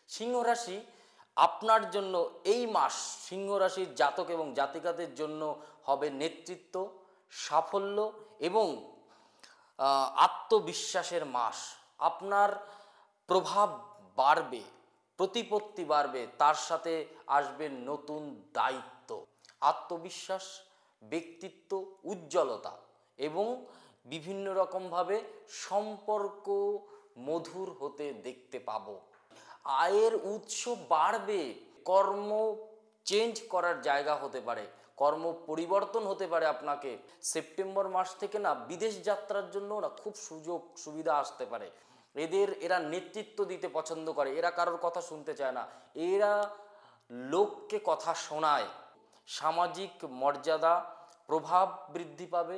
সিংহ রাশি আপনার জন্য এই মাস সিংহ রাশির জাতক এবং জাতিকাদের জন্য হবে নেতৃত্ব, সাফল্য এবং আত্মবিশ্বাসের মাস। আপনার প্রভাব বাড়বে, প্রতিপত্তি বাড়বে, তার সাথে আসবে নতুন দায়িত্ব, আত্মবিশ্বাস, ব্যক্তিত্ব, উজ্জ্বলতা এবং বিভিন্ন রকমভাবে সম্পর্ক মধুর হতে দেখতে পাবো। আয়ের উৎস বাড়বে, কর্ম চেঞ্জ করার জায়গা হতে পারে, কর্ম পরিবর্তন হতে পারে। আপনাকে সেপ্টেম্বর মাস থেকে না বিদেশ যাত্রার জন্য না খুব সুযোগ সুবিধা আসতে পারে। এরা নেতৃত্ব দিতে পছন্দ করে, এরা কারোর কথা শুনতে চায় না, এরা লোককে কথা শোনায়, সামাজিক মর্যাদা প্রভাব বৃদ্ধি পাবে।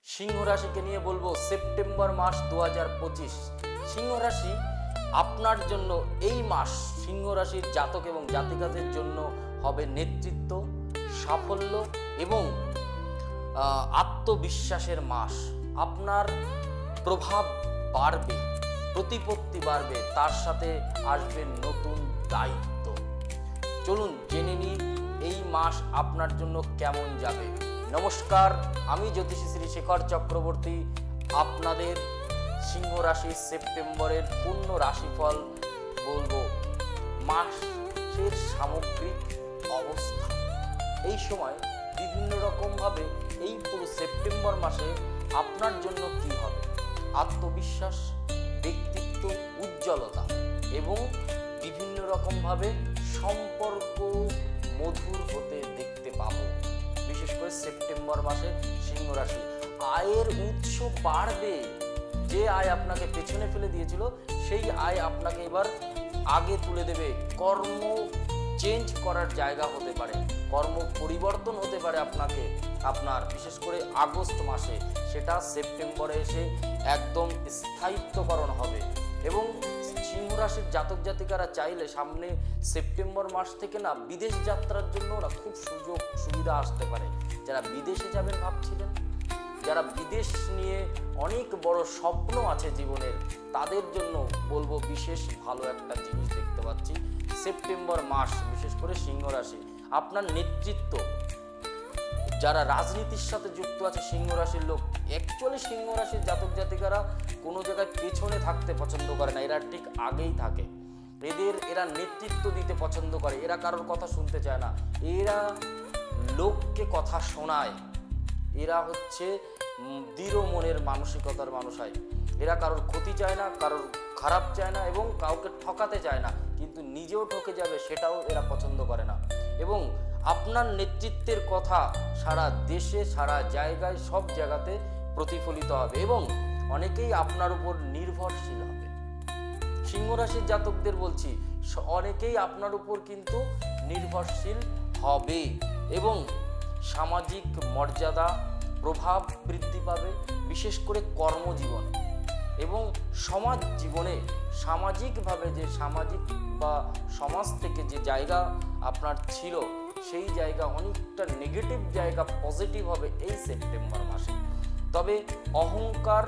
সিংহ রাশিকে নিয়ে বলবো সেপ্টেম্বর মাস 2025। সিংহ রাশি আপনার জন্য এই মাস সিংহ রাশির জাতক এবং জাতিকাদের জন্য হবে নেতৃত্ব, সাফল্য এবং আত্মবিশ্বাসের মাস। আপনার প্রভাব বাড়বে, প্রতিপত্তি বাড়বে, তার সাথে আসবে নতুন দায়িত্ব। চলুন জেনে নিই এই মাস আপনার জন্য কেমন যাবে। নমস্কার, আমি জ্যোতিষী শ্রী শেখর চক্রবর্তী আপনাদের সিংহ রাশির সেপ্টেম্বরের পূর্ণ রাশিফল বলবো। মাসের সামগ্রিক অবস্থা এই সময় বিভিন্ন রকমভাবে এই পুরো সেপ্টেম্বর মাসে আপনার জন্য কি হবে। আত্মবিশ্বাস, ব্যক্তিত্ব, উজ্জ্বলতা এবং বিভিন্ন রকমভাবে সম্পর্ক মধুর হতে দেখতে পাবো। বিশেষ করে সেপ্টেম্বর মাসে সিংহ রাশি আয়ের উৎস বাড়বে। যে আয় আপনাকে পেছনে ফেলে দিয়েছিল সেই আয় আপনাকে এবার আগে তুলে দেবে। কর্ম চেঞ্জ করার জায়গা হতে পারে, কর্ম পরিবর্তন হতে পারে আপনার বিশেষ করে আগস্ট মাসে, সেটা সেপ্টেম্বরে এসে একদম স্থায়িত্বকরণ হবে। এবং সিংহ রাশির জাতক জাতিকারা চাইলে সামনে সেপ্টেম্বর মাস থেকে না বিদেশ যাত্রার জন্য না খুব সুযোগ সুবিধা আসতে পারে। যারা বিদেশে যাবেন ভাবছিলেন, যারা বিদেশ নিয়ে অনেক বড় স্বপ্ন আছে জীবনের, তাদের জন্য বলবো বিশেষ ভালো একটা জিনিস দেখতে পাচ্ছি সেপ্টেম্বর মাস। বিশেষ করে সিংহ রাশি আপনার নেতৃত্ব, যারা রাজনীতির সাথে যুক্ত আছে সিংহ রাশির লোক, অ্যাকচুয়ালি সিংহ রাশির জাতক জাতিকারা কোনো জায়গায় পেছনে থাকতে পছন্দ করে না, এরা ঠিক আগেই থাকে। এরা নেতৃত্ব দিতে পছন্দ করে, এরা কারোর কথা শুনতে চায় না, এরা লোককে কথা শোনায়, এরা হচ্ছে দৃঢ় মনের মানসিকতার মানুষ হয়। এরা কারোর ক্ষতি চায় না, কারোর খারাপ চায় না এবং কাউকে ঠকাতে চায় না, কিন্তু নিজেও ঠকে যাবে সেটাও এরা পছন্দ করে না। এবং আপনার নেতৃত্বের কথা সারা দেশে, সারা জায়গায়, সব জায়গাতে প্রতিফলিত হবে এবং অনেকেই আপনার উপর নির্ভরশীল হবে। সিংহ রাশির জাতকদের বলছি, অনেকেই আপনার উপর কিন্তু নির্ভরশীল হবে এবং সামাজিক মর্যাদা প্রভাব বৃদ্ধি পাবে। বিশেষ করে কর্মজীবন এবং সমাজ জীবনে সামাজিকভাবে যে সামাজিক বা সমাজ থেকে যে জায়গা আপনার ছিল সেই জায়গা অনেকটা নেগেটিভ জায়গা পজিটিভ হবে এই সেপ্টেম্বর মাসে। তবে অহংকার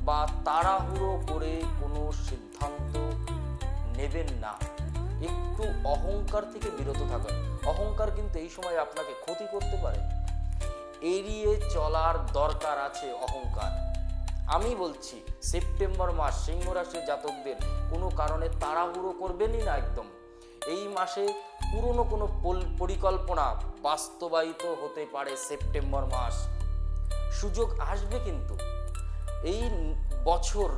বা তাড়াহুড়ো করে কোনো সিদ্ধান্ত নেবেন না, একটু অহংকার থেকে বিরত থাকুন। অহংকার কিন্তু এই সময় আপনাকে ক্ষতি করতে পারে, এড়িয়ে চলার দরকার আছে অহংকার। আমি বলছি সেপ্টেম্বর মাস সিংহ রাশির জাতকদের কোনো কারণে তাড়াহুড়ো করবেনই না একদম। এই মাসে পুরনো কোনো পরিকল্পনা বাস্তবায়িত হতে পারে সেপ্টেম্বর মাস। সুযোগ আসবে কিন্তু এই বছর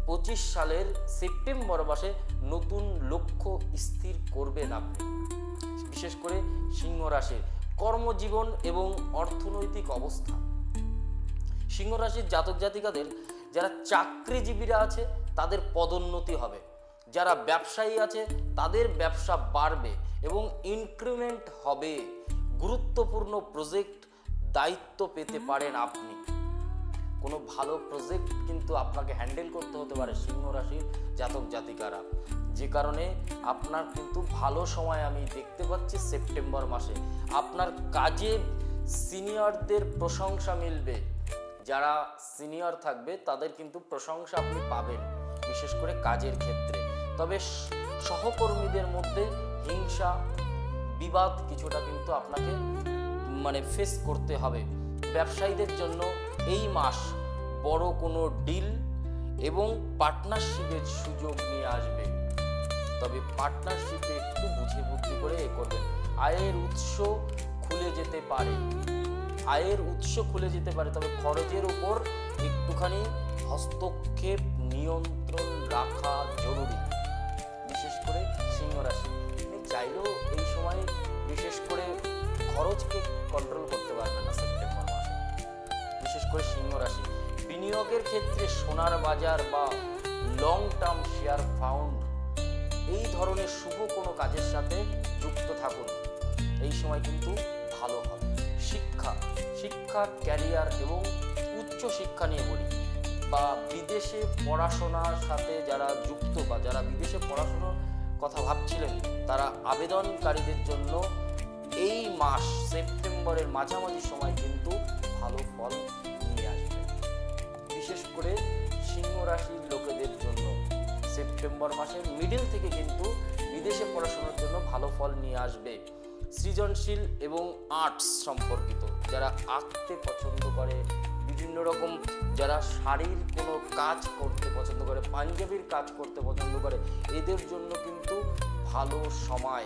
25 সালের সেপ্টেম্বর মাসে নতুন লক্ষ্য স্থির করবেন আপনি। বিশেষ করে সিংহ রাশির কর্মজীবন এবং অর্থনৈতিক অবস্থা, সিংহ রাশির জাতক জাতিকাদের যারা চাকরিজীবীরা আছে তাদের পদোন্নতি হবে, যারা ব্যবসায়ী আছে তাদের ব্যবসা বাড়বে এবং ইনক্রিমেন্ট হবে। গুরুত্বপূর্ণ প্রজেক্ট দায়িত্ব পেতে পারেন আপনি। কোনো ভালো প্রজেক্ট কিন্তু আপনাকে হ্যান্ডেল করতে হতে পারে সিংহ রাশির জাতক জাতিকারা, যে কারণে আপনার কিন্তু ভালো সময় আমি দেখতে পাচ্ছি সেপ্টেম্বর মাসে। আপনার কাজে সিনিয়রদের প্রশংসা মিলবে, যারা সিনিয়র থাকবে তাদের কিন্তু প্রশংসা আপনি পাবেন, বিশেষ করে কাজের ক্ষেত্রে। তবে সহকর্মীদের মধ্যে হিংসা বিবাদ কিছুটা কিন্তু আপনাকে ফেস করতে হবে। ব্যবসায়ীদের জন্য এই মাস বড় কোনো ডিল এবং পার্টনারশিপের সুযোগ নিয়ে আসবে, তবে পার্টনারশিপে একটু বুঝে বুদ্ধি করে করবেন। আয়ের উৎস খুলে যেতে পারে, তবে খরচের উপর একটুখানি হস্তক্ষেপ নিয়ন্ত্রণ রাখা জরুরি, বিশেষ করে সিংহ রাশি। চাইলেও এই সময় বিশেষ করে খরচকে কন্ট্রোল করতে পারবেন না সেপ্টেম্বর মাসে, বিশেষ করে সিংহ রাশি। বিনিয়োগের ক্ষেত্রে সোনার বাজার বা লং টার্ম শেয়ার ফান্ড এই ধরনের শুভ কোনো কাজের সাথে যুক্ত থাকুন, এই সময় কিন্তু ভালো হবে। শিক্ষা ক্যারিয়ার এবং উচ্চ শিক্ষা নিয়ে বলি, বা বিদেশে পড়াশোনার সাথে যারা যুক্ত বা যারা বিদেশে পড়াশোনার কথা ভাবছিলেন, তারা আবেদনকারীদের জন্য এই মাস সেপ্টেম্বরের মাঝামাঝি সময় কিন্তু ভালো ফল নিয়ে আসবে। বিশেষ করে সিংহ রাশির লোকেদের জন্য সেপ্টেম্বর মাসের মিডল থেকে কিন্তু বিদেশে পড়াশোনার জন্য ভালো ফল নিয়ে আসবে। সৃজনশীল এবং আর্টস সম্পর্কিত যারা আঁকতে পছন্দ করে, বিভিন্ন রকম যারা শাড়ির কোনো কাজ করতে পছন্দ করে, পাঞ্জাবির কাজ করতে পছন্দ করে, এদের জন্য কিন্তু ভালো সময়।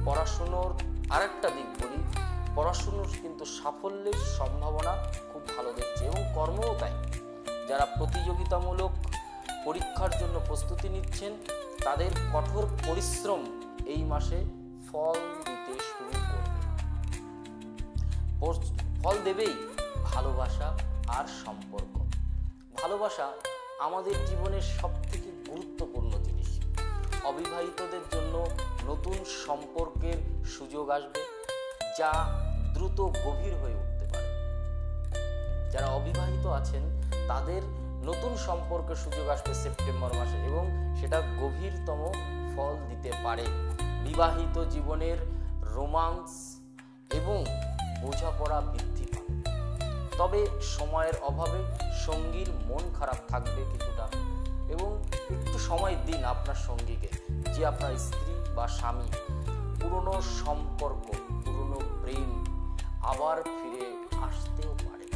পড়াশুনোর আরেকটা দিক বলি, পড়াশুনোর কিন্তু সাফল্যের সম্ভাবনা খুব ভালো দেখছে এবং কর্মও তাই। যারা প্রতিযোগিতামূলক পরীক্ষার জন্য প্রস্তুতি নিচ্ছেন, তাদের কঠোর পরিশ্রম এই মাসে ফল দিতে শুরু করবে। ফল দেবেই ভালোবাসা আর সম্পর্ক। ভালোবাসা আমাদের জীবনের সবথেকে গুরুত্বপূর্ণ জিনিস। অবিবাহিতদের জন্য নতুন সম্পর্কের সুযোগ আসবে, যা দ্রুত গভীর হয়ে উঠতে পারে। যারা অবিবাহিত আছেন তাদের নতুন সম্পর্কের সুযোগ আসবে সেপ্টেম্বর মাসে এবং সেটা গভীরতম ফল দিতে পারে। বিবাহিত জীবনের রোমান্স এবং বোঝাপড়া বৃদ্ধি পাবে, তবে সময়ের অভাবে সঙ্গীর মন খারাপ থাকবে কিছুটা, এবং একটু সময় দিন আপনার সঙ্গীকে, যে আপনার স্ত্রী বা স্বামী। পুরনো সম্পর্ক, পুরনো প্রেম আবার ফিরে আসতেও পারে।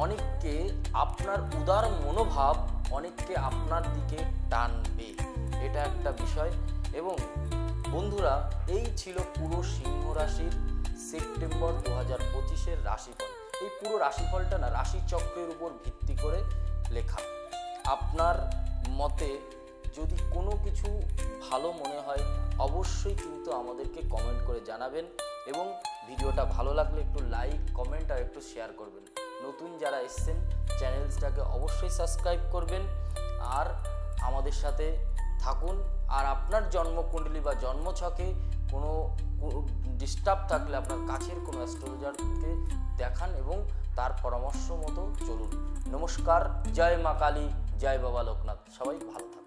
অনেককে আপনার উদার মনোভাব অনেককে আপনার দিকে টানবে, এটা একটা বিষয়। এবং বন্ধুরা, এই ছিল পুরো সিংহ রাশির সেপ্টেম্বর 2025-এর রাশিফল। এই পুরো রাশিফলটা না রাশিচক্রের উপর ভিত্তি করে লেখা। আপনার মতে যদি কোনো কিছু ভালো মনে হয় অবশ্যই কিন্তু আমাদেরকে কমেন্ট করে জানাবেন, এবং ভিডিওটা ভালো লাগলে একটু লাইক, কমেন্ট আর একটু শেয়ার করবেন। নতুন যারা এসছেন চ্যানেলটাকে অবশ্যই সাবস্ক্রাইব করবেন আর আমাদের সাথে থাকুন। আর আপনার জন্মকুণ্ডলী বা জন্মছকে কোনো ডিস্টার্ব থাকলে আপনার কাছের কোনো অ্যাস্ট্রোলজারকে দেখান এবং তার পরামর্শ মতো চলুন। নমস্কার, জয় মা কালী, জয় বাবা লোকনাথ। সবাই ভালো থাকুন।